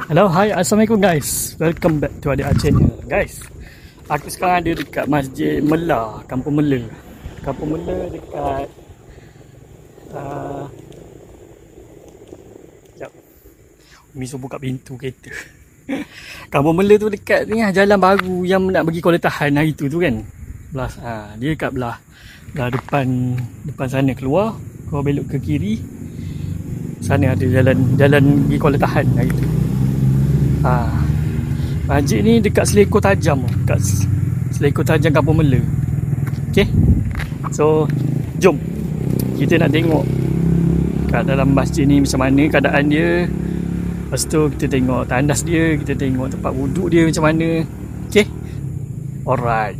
Hello, hi, assalamualaikum guys. Welcome back to Adik channel. Guys, aku sekarang ada dekat Masjid Mela, Kampung Mela. Kampung Mela dekat sekejap. Umi suruh buka pintu kereta. Kampung Mela tu dekat ni lah, jalan baru yang nak bagi Kuala Tahan hari tu kan. Belah, dia dekat belah depan sana keluar, kau belok ke kiri. Sana ada jalan pergi Kuala Tahan hari tu. Masjid ni dekat Selekor Tajam, dekat Selekor Tajam Kampung Mela. Okay, so jom kita nak tengok kat dalam masjid ni macam mana keadaan dia. Lepas tu kita tengok tandas dia, kita tengok tempat wuduk dia macam mana. Okay, alright.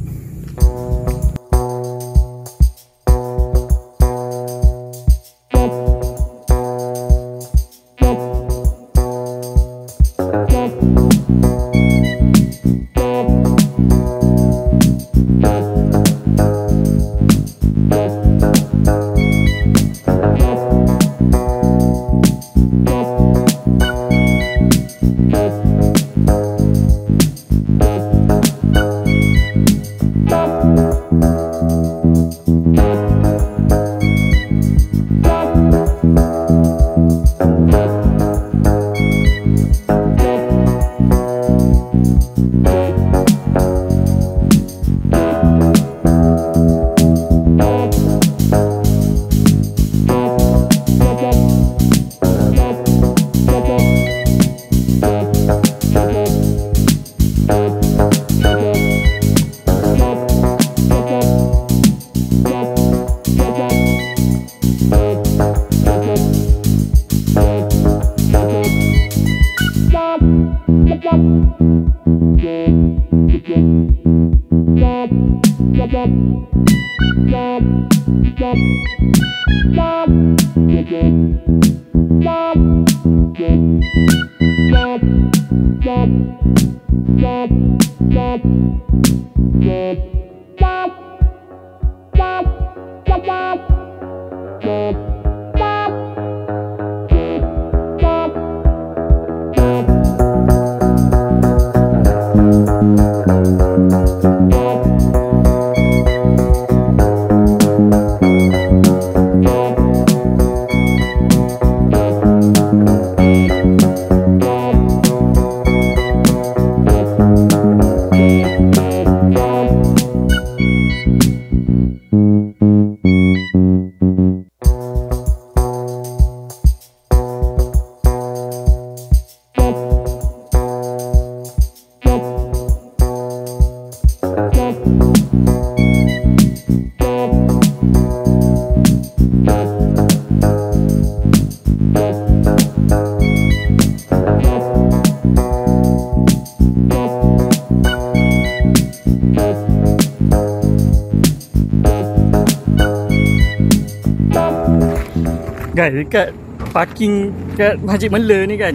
Guys, dekat parking kat Masjid Mela ni kan,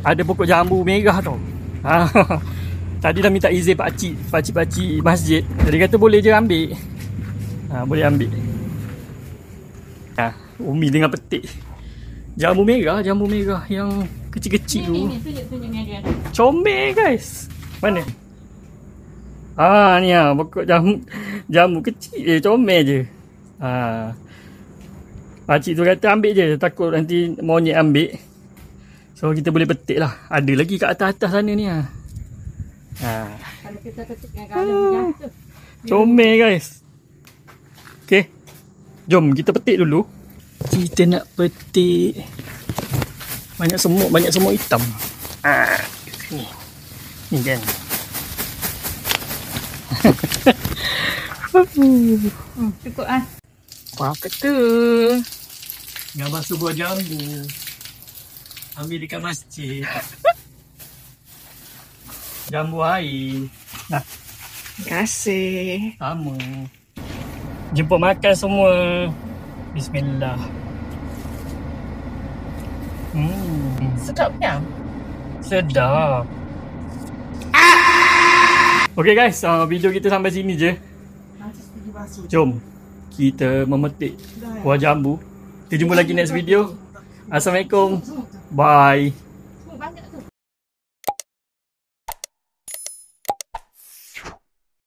ada pokok jambu merah tau. Tadi dah minta izin pakcik masjid. Jadi kata boleh je ambil. Boleh ambil. Umi dengan petik jambu merah yang kecil-kecil tu. Comel guys. Mana? Ni pokok jambu kecil comel je. Pakcik tu kata ambil je, takut nanti monyet ambil. So kita boleh petik lah. Ada lagi kat atas-atas sana ni. Kalau kita petik dengan garam jatuh. Comel guys. Okay, jom kita petik dulu. Kita nak petik banyak semut hitam. Ni kan. Cukup Apa kata? Gambar sebuah jambu. Ambil dekat masjid. Jambu air. Terima kasih. Sama. Jemput makan semua. Bismillah. Sedap ya? Sedap. Okay guys, video kita sampai sini je. Jom kita memetik buah jambu. Kita jumpa lagi next video. Assalamualaikum. Bye.